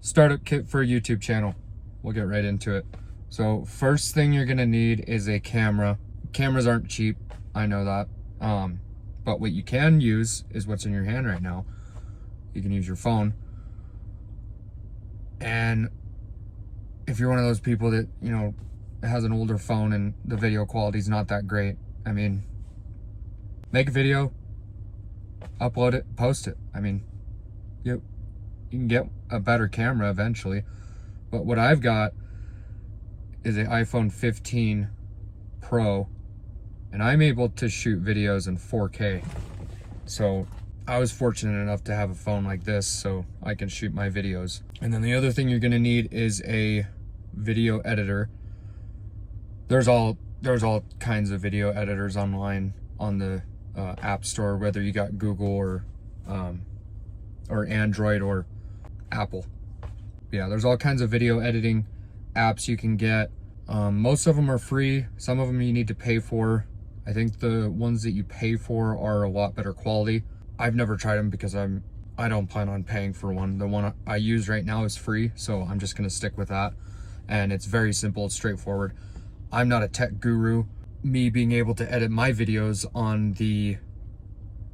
Startup kit for a YouTube channel. We'll get right into it. So first thing you're gonna need is a camera. Cameras aren't cheap, I know that. But what you can use is what's in your hand right now. You can use your phone. And if you're one of those people that, has an older phone and the video quality is not that great, I mean, make a video, upload it, post it. I mean, you can get a better camera eventually. But what I've got is an iPhone 15 Pro, and I'm able to shoot videos in 4K. So I was fortunate enough to have a phone like this so I can shoot my videos. And then the other thing you're gonna need is a video editor. There's all kinds of video editors online on the App Store, whether you got Google or Android or Apple. Yeah, there's all kinds of video editing apps you can get. Most of them are free. Some of them you need to pay for. I think the ones that you pay for are a lot better quality. I've never tried them because I don't plan on paying for one. The one I use right now is free, so I'm just gonna stick with that. And it's very simple, it's straightforward. I'm not a tech guru. Me being able to edit my videos on the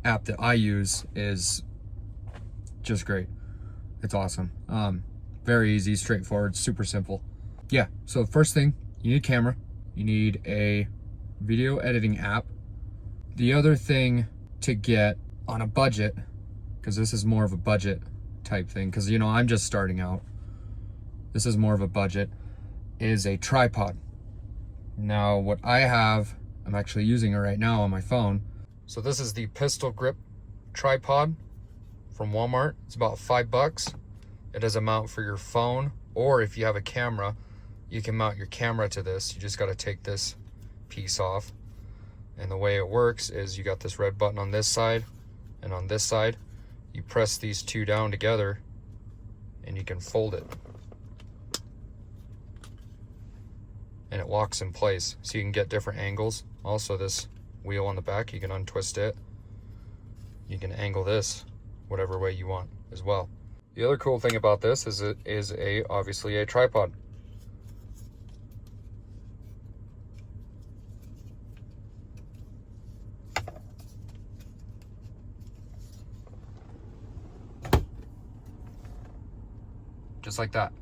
app that I use is just great. It's awesome. Very easy, straightforward, super simple. Yeah, so first thing, you need a camera. You need a video editing app. The other thing to get on a budget, because this is more of a budget type thing, because I'm just starting out. This is more of a budget, is a tripod. Now what I have, I'm actually using it right now on my phone. So this is the pistol grip tripod from Walmart. It's about $5. It has a mount for your phone, or if you have a camera, you can mount your camera to this. You just got to take this piece off. And the way it works is you got this red button on this side and on this side. You press these two down together and you can fold it. And it locks in place so you can get different angles. Also, this wheel on the back, you can untwist it. You can angle this whatever way you want as well. The other cool thing about this is it is obviously a tripod. Just like that.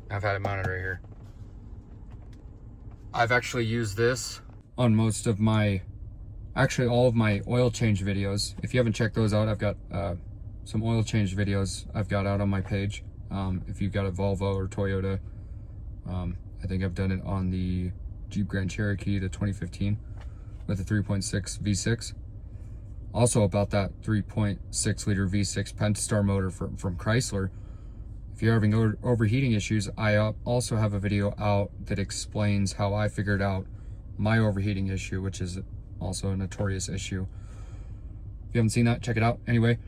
I've had it mounted right here. I've actually used this on most of my, actually all of my oil change videos. If you haven't checked those out, I've got some oil change videos I've got out on my page. If you've got a Volvo or Toyota, I think I've done it on the Jeep Grand Cherokee, the 2015 with the 3.6 V6. Also about that 3.6 liter V6 Pentastar motor from Chrysler. If you're having overheating issues, I also have a video out that explains how I figured out my overheating issue, which is also a notorious issue. If you haven't seen that, check it out. Anyway,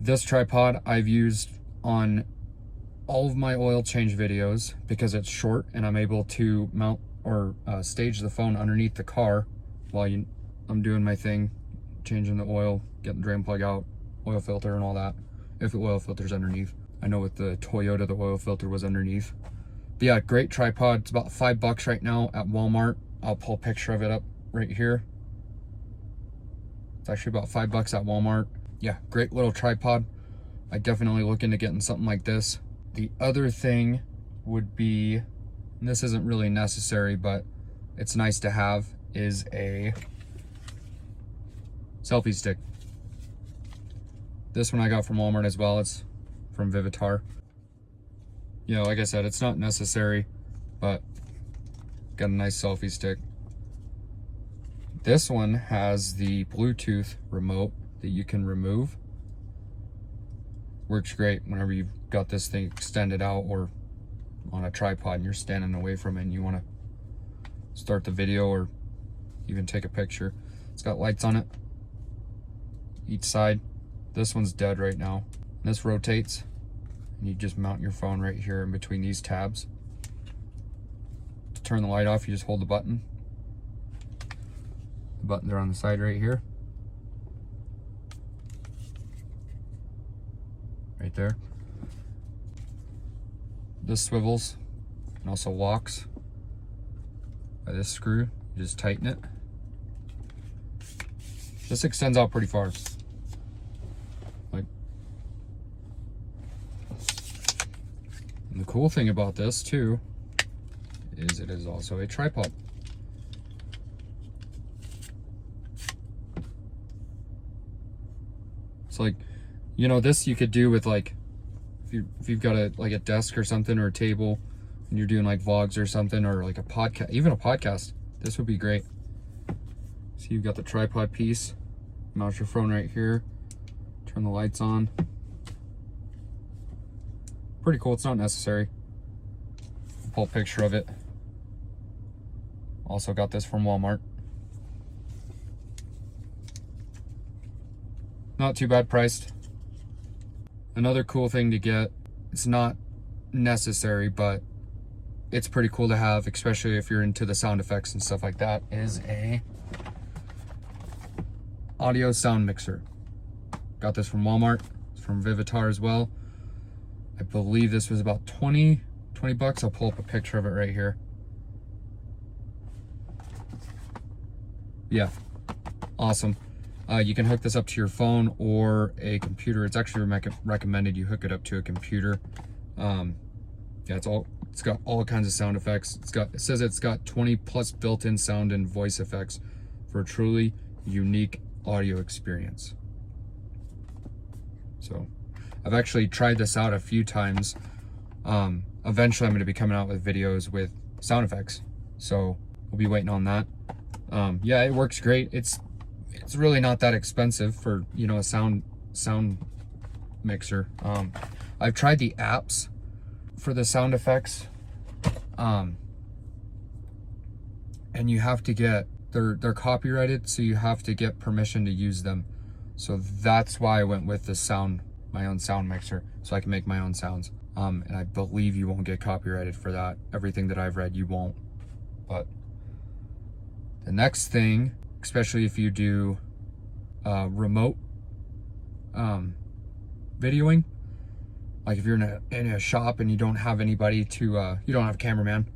this tripod I've used on all of my oil change videos because it's short and I'm able to mount or stage the phone underneath the car while I'm doing my thing, changing the oil, getting the drain plug out, oil filter and all that, if the oil filter's underneath. I know with the Toyota, the oil filter was underneath. But yeah, great tripod. It's about $5 right now at Walmart. I'll pull a picture of it up right here. It's actually about $5 at Walmart. Yeah, great little tripod. I definitely look into getting something like this. The other thing would be, and this isn't really necessary, but it's nice to have, is a selfie stick. This one I got from Walmart as well. It's from Vivitar. Like I said, it's not necessary, but got a nice selfie stick. This one has the Bluetooth remote that you can remove. Works great whenever you've got this thing extended out or on a tripod and you're standing away from it and you want to start the video or even take a picture. It's got lights on it each side. This one's dead right now. This rotates and you just mount your phone right here in between these tabs. To turn the light off, you just hold the button. The button there on the side right here. Right there. This swivels and also locks by this screw. You just tighten it. This extends out pretty far. Like, and the cool thing about this too is it is also a tripod. It's like, you know, this you could do with like, if you've got a desk or something, or a table, and you're doing like vlogs or something, or like a podcast, even a podcast, this would be great. So you've got the tripod piece, mount your phone right here, turn the lights on. Pretty cool. It's not necessary. I'll pull a picture of it. Also got this from Walmart. Not too bad priced. Another cool thing to get, it's not necessary, but it's pretty cool to have, especially if you're into the sound effects and stuff like that, is a audio sound mixer. Got this from Walmart. It's from Vivitar as well. I believe this was about 20 bucks. I'll pull up a picture of it right here. Yeah, awesome. You can hook this up to your phone or a computer. It's actually recommended you hook it up to a computer. Yeah, it's got all kinds of sound effects. It says it's got 20 plus built-in sound and voice effects for a truly unique audio experience. So I've actually tried this out a few times. Eventually I'm going to be coming out with videos with sound effects, so we'll be waiting on that. Yeah, it works great. It's really not that expensive for, you know, a sound mixer. I've tried the apps for the sound effects, and you have to get, they're copyrighted, so you have to get permission to use them. So that's why I went with the my own sound mixer, so I can make my own sounds. And I believe you won't get copyrighted for that. Everything that I've read, you won't. But the next thing, especially if you do remote videoing, like if you're in a shop and you don't have anybody to, you don't have a cameraman,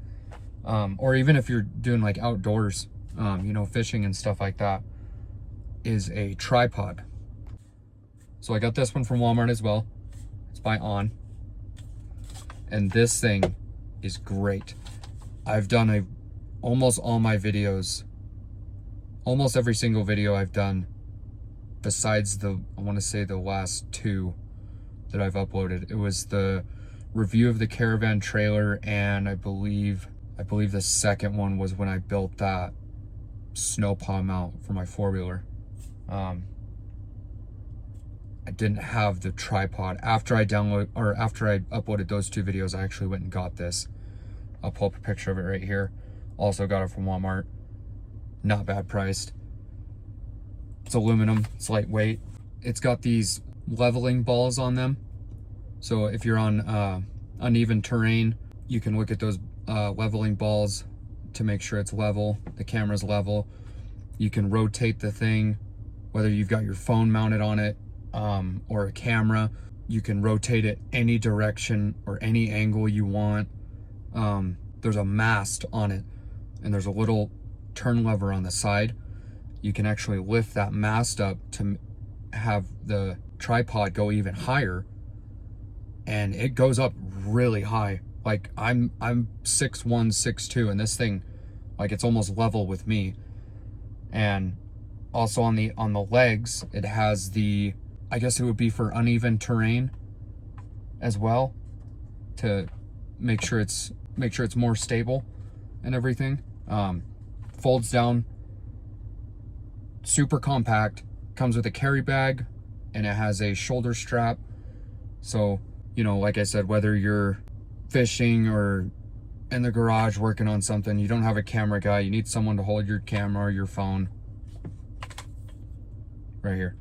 or even if you're doing like outdoors, you know, fishing and stuff like that, is a tripod. So I got this one from Walmart as well. It's by On. And this thing is great. I've done almost all my videos, almost every single video I've done, besides I want to say the last two that I've uploaded. It was the review of the caravan trailer, and I believe the second one was when I built that snowplow mount for my four-wheeler. I didn't have the tripod. After I uploaded those two videos, I actually went and got this. I'll pull up a picture of it right here. Also got it from Walmart. Not bad priced. It's aluminum, it's lightweight. It's got these leveling balls on them. So if you're on uneven terrain, you can look at those leveling balls to make sure it's level, the camera's level. You can rotate the thing, whether you've got your phone mounted on it, or a camera. You can rotate it any direction or any angle you want. There's a mast on it, and there's a little turn lever on the side. You can actually lift that mast up to have the tripod go even higher, and it goes up really high. Like I'm 6'1", 6'2", and this thing, like, it's almost level with me. And also on the legs, it has the, I guess it would be for uneven terrain as well, to make sure it's more stable and everything. Folds down, super compact, comes with a carry bag, and it has a shoulder strap. So, you know, like I said, whether you're fishing or in the garage working on something, you don't have a camera guy, you need someone to hold your camera or your phone, right here.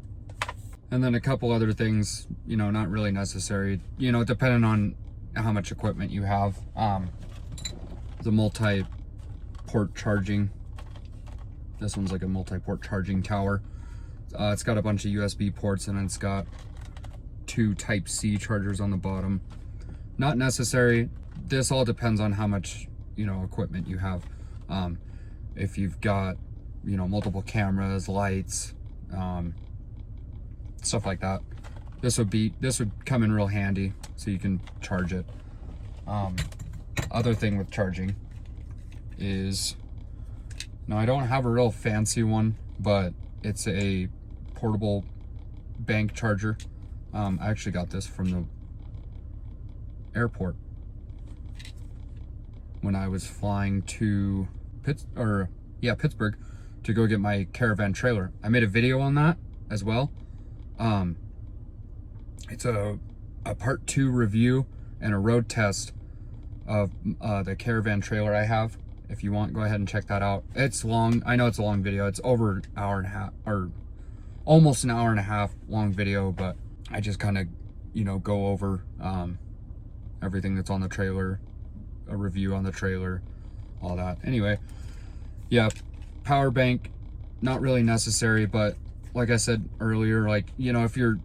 And then a couple other things, you know, not really necessary, you know, depending on how much equipment you have. The multi-port charging. This one's like a multi-port charging tower. It's got a bunch of USB ports, and then it's got two Type-C chargers on the bottom. not necessary. This all depends on how much, you know, equipment you have. If you've got, you know, multiple cameras, lights, stuff like that, this would come in real handy, so you can charge it. Other thing with charging is, now I don't have a real fancy one, but it's a portable bank charger. I actually got this from the airport when I was flying to Pittsburgh to go get my caravan trailer. I made a video on that as well. It's a part 2 review and a road test of the caravan trailer I have. If you want, go ahead and check that out. It's long. I know it's a long video. It's over an hour and a half, or almost an hour and a half long video, but I just kind of, you know, go over everything that's on the trailer, a review on the trailer, all that. Anyway, yeah, power bank, not really necessary, but like I said earlier, like, you know, if you're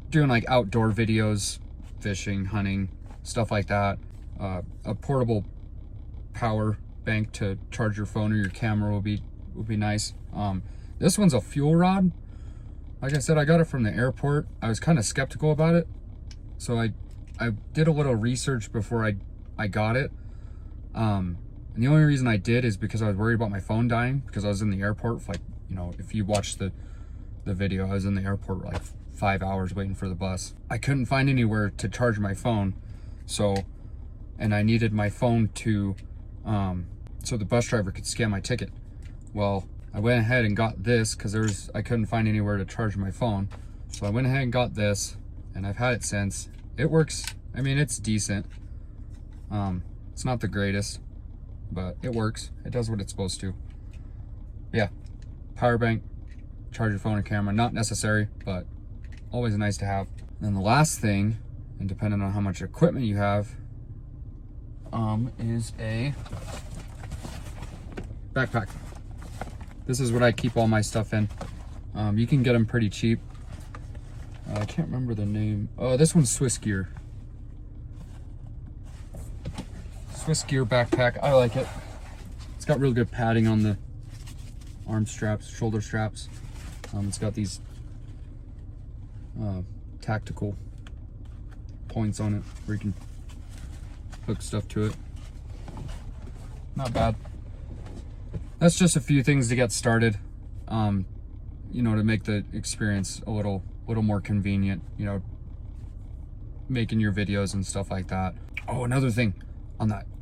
doing like outdoor videos, fishing, hunting, stuff like that, a portable power bank to charge your phone or your camera would be nice. This one's a fuel rod. Like I said, I got it from the airport. I was kind of skeptical about it, so I did a little research before I got it. And the only reason I did is because I was worried about my phone dying, because I was in the airport for, like, you know, if you watched the video, I was in the airport like 5 hours waiting for the bus. I couldn't find anywhere to charge my phone, and I needed my phone to so the bus driver could scan my ticket. Well, I went ahead and got this because I couldn't find anywhere to charge my phone. So I went ahead and got this, and I've had it since. It works. I mean, it's decent. It's not the greatest, but it works. It does what it's supposed to. Yeah, power bank, charge your phone and camera, not necessary, but always nice to have. And then the last thing, and depending on how much equipment you have, is a backpack. This is what I keep all my stuff in. You can get them pretty cheap. I can't remember the name. Oh, this one's Swiss Gear. Swiss Gear backpack. I like it. It's got real good padding on the arm straps, shoulder straps. It's got these tactical points on it where you can hook stuff to it. Not bad. That's just a few things to get started. You know, to make the experience a little more convenient, you know, making your videos and stuff like that. Oh, another thing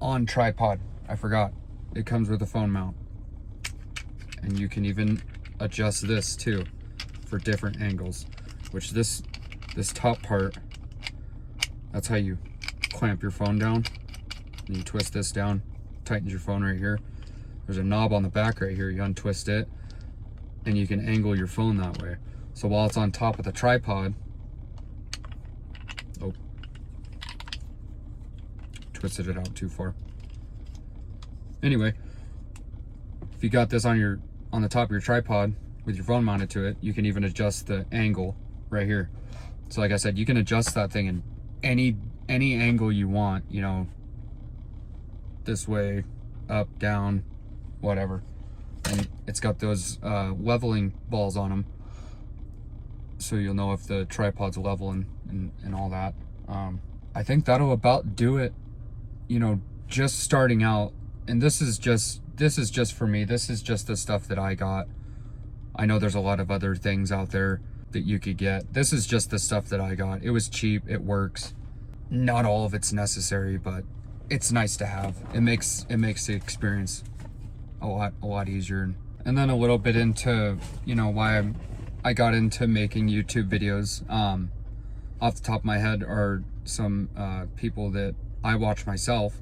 on tripod, I forgot, it comes with a phone mount, and you can even adjust this too for different angles, which this top part, that's how you clamp your phone down. And you twist this down, tightens your phone right here. There's a knob on the back right here, you untwist it, and you can angle your phone that way. So while it's on top of the tripod, oh, twisted it out too far. Anyway, if you got this on the top of your tripod with your phone mounted to it, you can even adjust the angle right here. So like I said, you can adjust that thing in any angle you want, you know, this way, up, down, whatever. And it's got those leveling balls on them, so you'll know if the tripod's level and all that. I think that'll about do it, you know, just starting out. And this is just for me. This is just the stuff that I got. I know there's a lot of other things out there that you could get. This is just the stuff that I got. It was cheap, it works. Not all of it's necessary, but it's nice to have. It makes the experience a lot easier. And then a little bit into, you know, why I got into making YouTube videos. Off the top of my head are some people that I watch myself,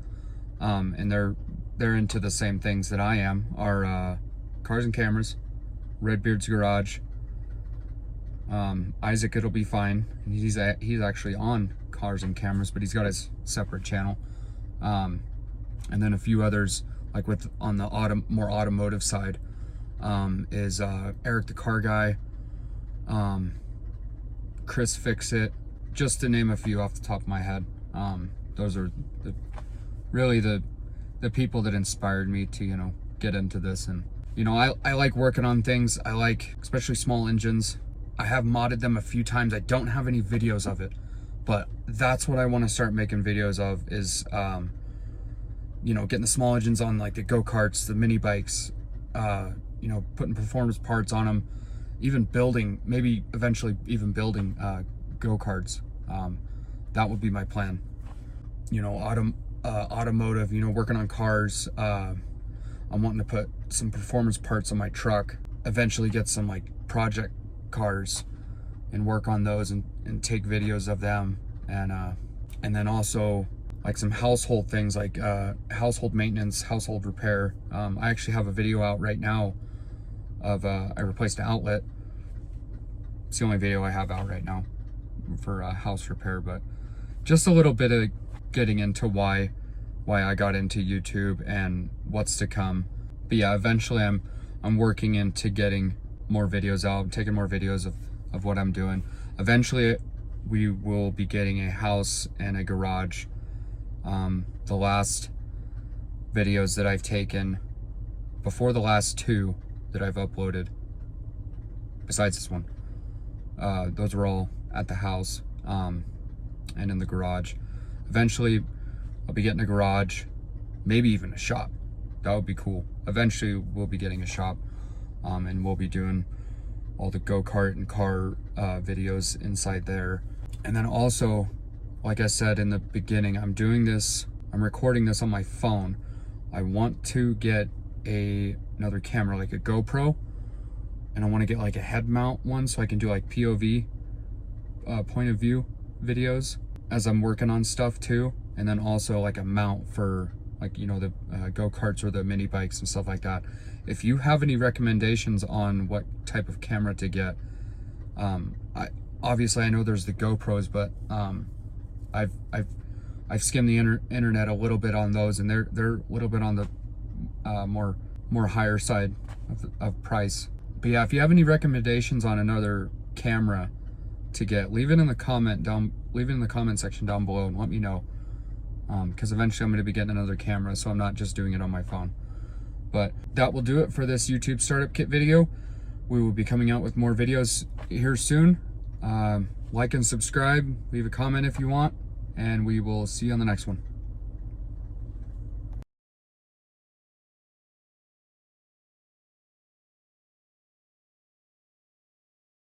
and they're into the same things that I am. Are Cars and Cameras, Redbeard's Garage, Isaac It'll Be Fine. And he's actually on Cars and Cameras, but he's got his separate channel. And then a few others, like on the more automotive side, is Eric the Car Guy, Chris Fix It, just to name a few off the top of my head. Those are really the people that inspired me to, you know, get into this. And, you know, I like working on things. I like, especially small engines. I have modded them a few times. I don't have any videos of it, but that's what I want to start making videos of is, you know, getting the small engines on like the go-karts, the mini bikes, you know, putting performance parts on them, even building, maybe eventually even building go-karts. That would be my plan. You know, automotive, you know, working on cars. I'm wanting to put some performance parts on my truck, eventually get some like project cars and work on those and take videos of them. And then also like some household things like household maintenance, household repair. I actually have a video out right now of I replaced an outlet. It's the only video I have out right now for house repair, but just a little bit of getting into why I got into YouTube and what's to come. But yeah, eventually I'm working into getting more videos out, taking more videos of what I'm doing. Eventually we will be getting a house and a garage. The last videos that I've taken before the last two that I've uploaded, besides this one, those were all at the house and in the garage. Eventually I'll be getting a garage, maybe even a shop. That would be cool. Eventually we'll be getting a shop, and we'll be doing all the go-kart and car videos inside there. And then also, like I said in the beginning, I'm recording this on my phone. I want to get another camera, like a GoPro, and I want to get like a head mount one so I can do like POV, point of view videos as I'm working on stuff too. And then also like a mount for like, you know, the go-karts or the mini bikes and stuff like that. If you have any recommendations on what type of camera to get, obviously I know there's the GoPros, but I've skimmed the internet a little bit on those, and they're a little bit on the more higher side of price. But yeah, if you have any recommendations on another camera to get, leave it in the comment section down below and let me know. Because eventually I'm going to be getting another camera, so I'm not just doing it on my phone. But that will do it for this YouTube startup kit video. We will be coming out with more videos here soon. Like and subscribe, leave a comment if you want, and we will see you on the next one.